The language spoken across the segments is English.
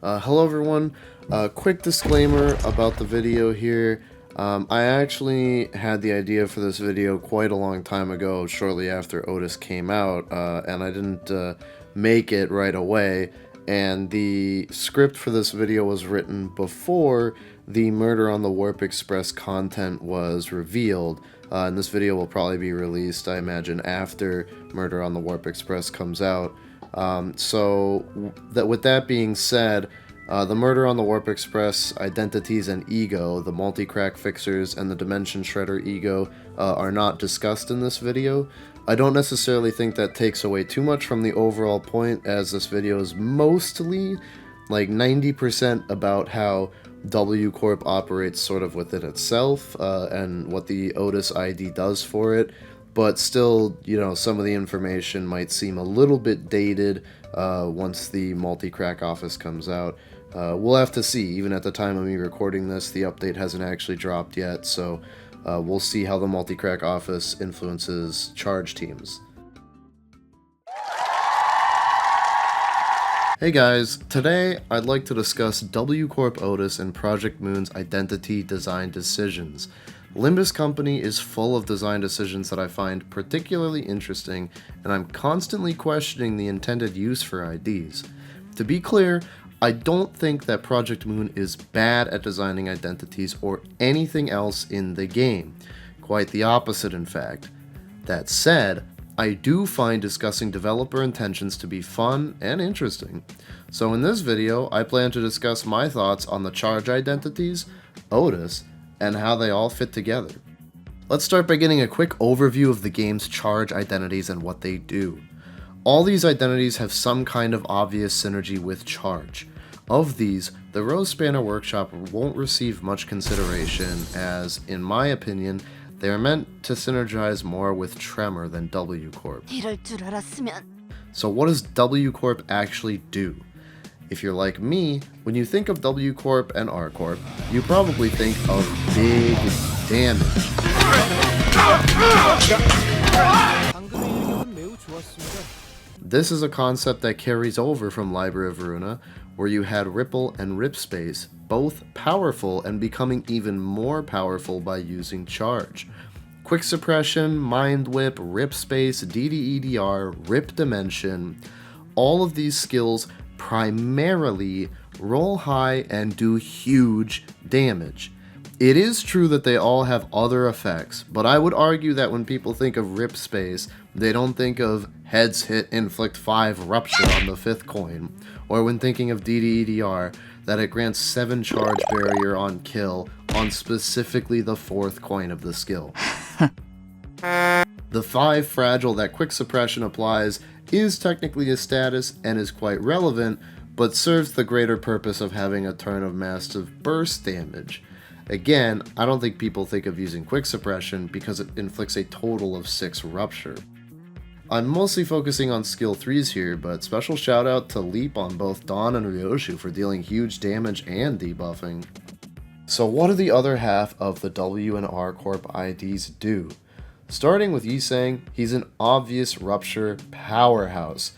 Hello everyone, quick disclaimer about the video here. I actually had the idea for this video quite a long time ago, shortly after Otis came out, and I didn't make it right away, and the script for this video was written before the Murder on the Warp Express content was revealed, and this video will probably be released, I imagine, after Murder on the Warp Express comes out. With that being said, the Murder on the Warp Express identities and ego, the multi-crack fixers and the Dimension Shredder ego, are not discussed in this video. I don't necessarily think that takes away too much from the overall point, as this video is mostly, like 90% about how W Corp operates sort of within itself, and what the Otis ID does for it. But still, you know, some of the information might seem a little bit dated once the multi-crack office comes out. We'll have to see. Even at the time of me recording this, the update hasn't actually dropped yet, so we'll see how the multi-crack office influences charge teams. Hey guys, today I'd like to discuss W Corp Otis and Project Moon's identity design decisions. Limbus Company is full of design decisions that I find particularly interesting, and I'm constantly questioning the intended use for IDs. To be clear, I don't think that Project Moon is bad at designing identities or anything else in the game. Quite the opposite, in fact. That said, I do find discussing developer intentions to be fun and interesting. So in this video, I plan to discuss my thoughts on the charge identities, Otis, and how they all fit together. Let's start by getting a quick overview of the game's charge identities and what they do. All these identities have some kind of obvious synergy with charge. Of these, the Rose Spanner Workshop won't receive much consideration, as, in my opinion, they are meant to synergize more with Tremor than W Corp. So what does W Corp actually do? If you're like me, when you think of W Corp and R Corp, you probably think of big damage. This is a concept that carries over from Library of Runa, where you had Ripple and Rip Space, both powerful and becoming even more powerful by using charge. Quick Suppression, Mind Whip, Rip Space, DDEDR, Rip Dimension, all of these skills primarily roll high and do huge damage. It is true that they all have other effects, but I would argue that when people think of Rip Space, they don't think of heads hit inflict 5 rupture on the 5th coin, or when thinking of DDEDR, that it grants 7 charge barrier on kill on specifically the 4th coin of the skill. The 5 fragile that Quick Suppression applies is technically a status and is quite relevant, but serves the greater purpose of having a turn of massive burst damage. Again, I don't think people think of using Quick Suppression because it inflicts a total of 6 rupture. I'm mostly focusing on skill 3s here, but special shout out to Leap on both Dawn and Ryoshu for dealing huge damage and debuffing. So what do the other half of the W and R Corp IDs do? Starting with Yisang, he's an obvious rupture powerhouse.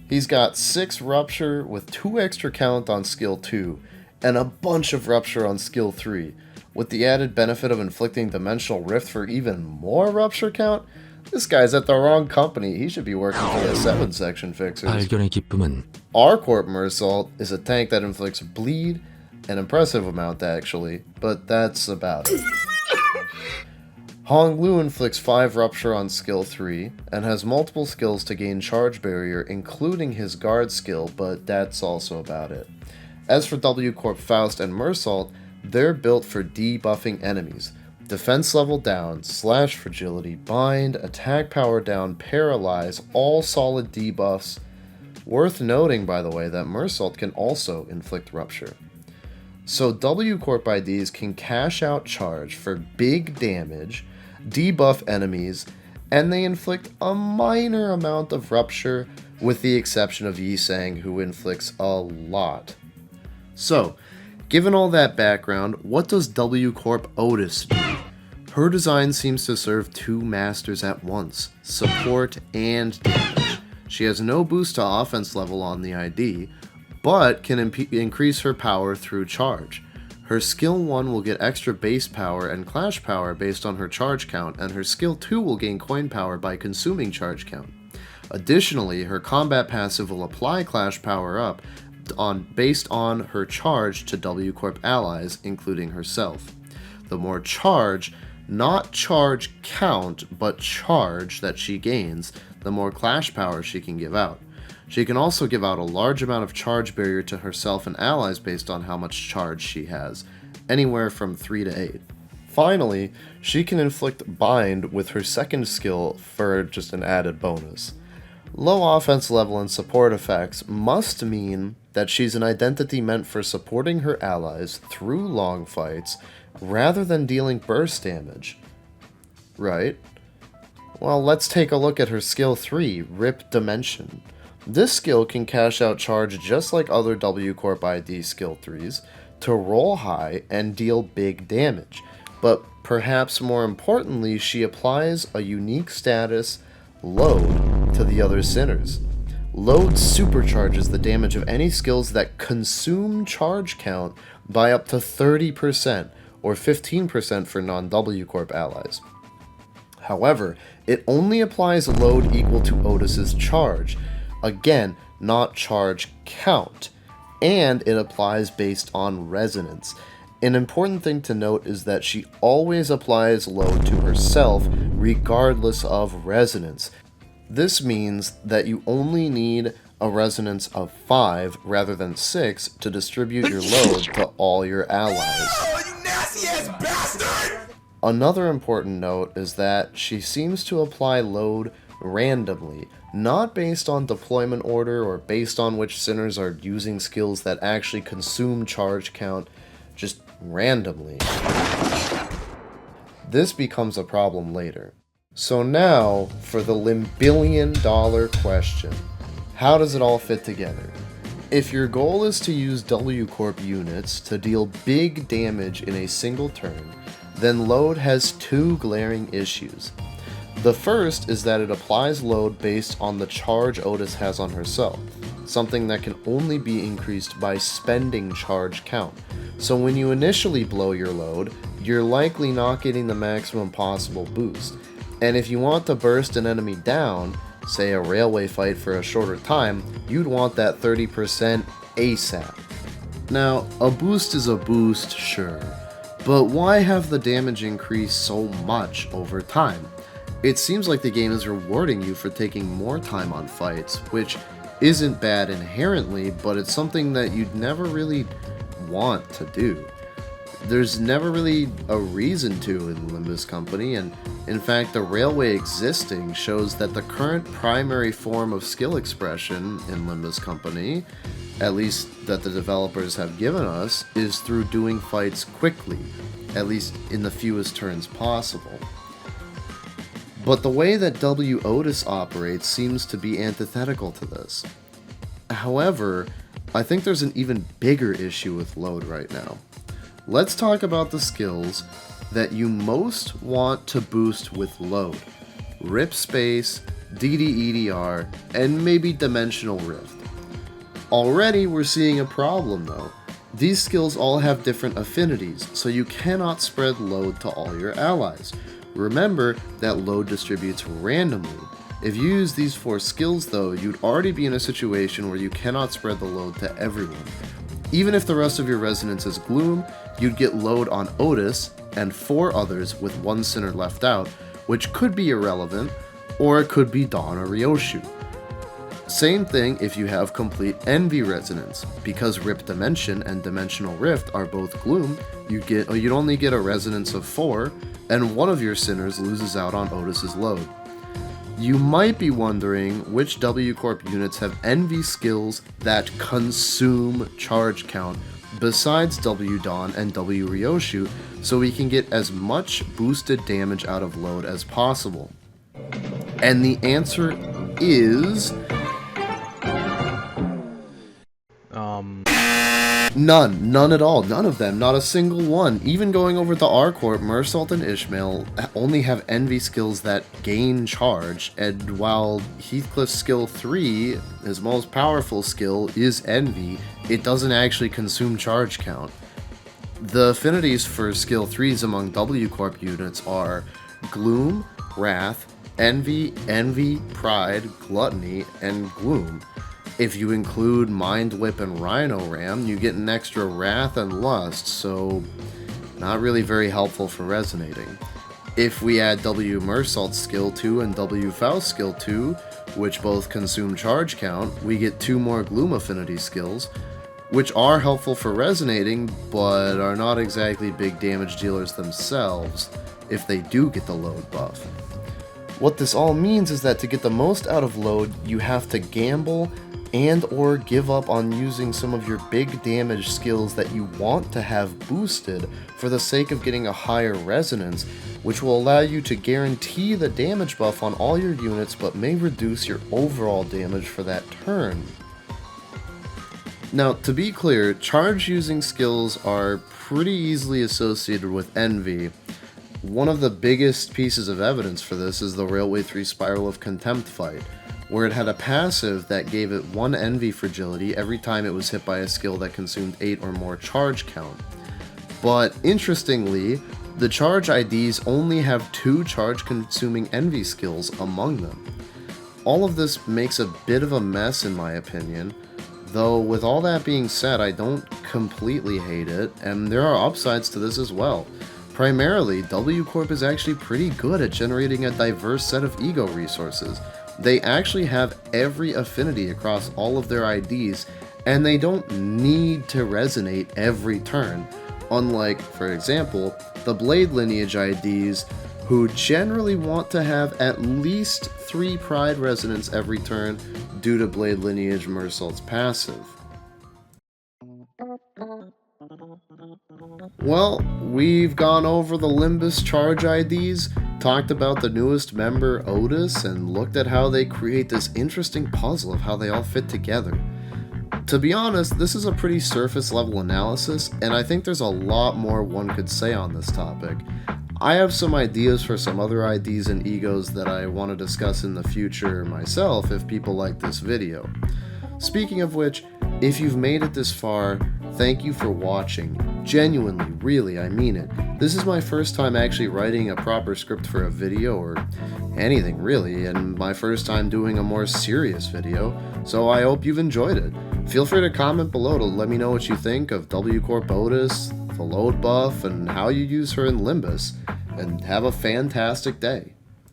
He's got 6 rupture with 2 extra count on skill 2, and a bunch of rupture on skill 3. With the added benefit of inflicting Dimensional Rift for even more rupture count, this guy's at the wrong company. He should be working for the 7 section fixers. R Corp Mersault is a tank that inflicts bleed, an impressive amount actually, but that's about it. Hong Lu inflicts 5 rupture on skill 3, and has multiple skills to gain charge barrier, including his guard skill, but that's also about it. As for W Corp Faust and Mersault, they're built for debuffing enemies. Defense level down, slash fragility, bind, attack power down, paralyze, all solid debuffs. Worth noting, by the way, that Mersault can also inflict rupture. So W Corp IDs can cash out charge for big damage, debuff enemies, and they inflict a minor amount of rupture, with the exception of Yisang, who inflicts a lot. So, given all that background, what does W Corp Otis do? Her design seems to serve 2 masters at once, support and damage. She has no boost to offense level on the ID, but can increase her power through charge. Her skill 1 will get extra base power and clash power based on her charge count, and her skill 2 will gain coin power by consuming charge count. Additionally, her combat passive will apply clash power up based on her charge to W Corp allies, including herself. The more charge, not charge count, but charge that she gains, the more clash power she can give out. She can also give out a large amount of charge barrier to herself and allies based on how much charge she has, anywhere from 3 to 8. Finally, she can inflict bind with her second skill for just an added bonus. Low offense level and support effects must mean that she's an identity meant for supporting her allies through long fights rather than dealing burst damage. Right? Well, let's take a look at her skill 3, Rip Dimension. This skill can cash out charge just like other W Corp ID skill 3s to roll high and deal big damage, but perhaps more importantly, she applies a unique status, Load, to the other sinners. Load supercharges the damage of any skills that consume charge count by up to 30%, or 15% for non-W Corp allies. However, it only applies a load equal to Otis's charge, again, not charge count, and it applies based on resonance. An important thing to note is that she always applies load to herself regardless of resonance. This means that you only need a resonance of 5 rather than 6 to distribute your load to all your allies. Oh, you nasty ass bastard! Another important note is that she seems to apply load randomly, not based on deployment order or based on which sinners are using skills that actually consume charge count, just randomly. This becomes a problem later. So now, for the $1,billion question. How does it all fit together? If your goal is to use W Corp units to deal big damage in a single turn, then load has 2 glaring issues. The first is that it applies load based on the charge Otis has on herself, something that can only be increased by spending charge count. So when you initially blow your load, you're likely not getting the maximum possible boost. And if you want to burst an enemy down, say a railway fight for a shorter time, you'd want that 30% ASAP. Now, a boost is a boost, sure, but why have the damage increase so much over time? It seems like the game is rewarding you for taking more time on fights, which isn't bad inherently, but it's something that you'd never really want to do. There's never really a reason to in Limbus Company, and in fact the railway existing shows that the current primary form of skill expression in Limbus Company, at least that the developers have given us, is through doing fights quickly, at least in the fewest turns possible. But the way that W Otis operates seems to be antithetical to this. However, I think there's an even bigger issue with load right now. Let's talk about the skills that you most want to boost with load. Rip Space, DDEDR, and maybe Dimensional Rift. Already we're seeing a problem though. These skills all have different affinities, so you cannot spread load to all your allies. Remember that load distributes randomly. If you use these 4 skills though, you'd already be in a situation where you cannot spread the load to everyone. Even if the rest of your resonance is Gloom, you'd get load on Otis and 4 others with 1 sinner left out, which could be irrelevant, or it could be Dawn or Ryoshu. Same thing if you have complete Envy resonance. Because Rip Dimension and Dimensional Rift are both Gloom, you'd only get a resonance of 4, and one of your sinners loses out on Otis's load. You might be wondering which W Corp units have Envy skills that consume charge count besides W Dawn and W Ryoshu, so we can get as much boosted damage out of load as possible. And the answer is... None at all. None of them. Not a single one. Even going over to our corp, Mersault and Ishmael only have envy skills that gain charge, and while Heathcliff's skill 3, his most powerful skill, is envy, it doesn't actually consume charge count. The affinities for skill 3s among W Corp units are Gloom, Wrath, Envy, Pride, Gluttony, and Gloom. If you include Mind Whip and Rhino Ram, you get an extra Wrath and Lust, so not really very helpful for resonating. If we add W Mersault's skill 2 and W Faust's skill 2, which both consume charge count, we get 2 more Gloom affinity skills, which are helpful for resonating, but are not exactly big damage dealers themselves, if they do get the load buff. What this all means is that to get the most out of load, you have to gamble and or give up on using some of your big damage skills that you want to have boosted for the sake of getting a higher resonance, which will allow you to guarantee the damage buff on all your units but may reduce your overall damage for that turn. Now, to be clear, charge using skills are pretty easily associated with envy. One of the biggest pieces of evidence for this is the Railway 3 Spiral of Contempt fight, where it had a passive that gave it 1 envy fragility every time it was hit by a skill that consumed 8 or more charge count. But interestingly, the charge IDs only have 2 charge consuming envy skills among them. All of this makes a bit of a mess in my opinion, though with all that being said, I don't completely hate it, and there are upsides to this as well. Primarily, W Corp is actually pretty good at generating a diverse set of ego resources. They actually have every affinity across all of their IDs, and they don't need to resonate every turn, unlike, for example, the Blade Lineage IDs, who generally want to have at least 3 Pride resonance every turn due to Blade Lineage Mersault's passive. Well, we've gone over the Limbus charge IDs, talked about the newest member, Otis, and looked at how they create this interesting puzzle of how they all fit together. To be honest, this is a pretty surface level analysis, and I think there's a lot more one could say on this topic. I have some ideas for some other IDs and egos that I want to discuss in the future myself if people like this video. Speaking of which, if you've made it this far, thank you for watching. Genuinely, really, I mean it. This is my first time actually writing a proper script for a video, or anything really, and my first time doing a more serious video, so I hope you've enjoyed it. Feel free to comment below to let me know what you think of W Corp Otis, the load buff, and how you use her in Limbus, and have a fantastic day.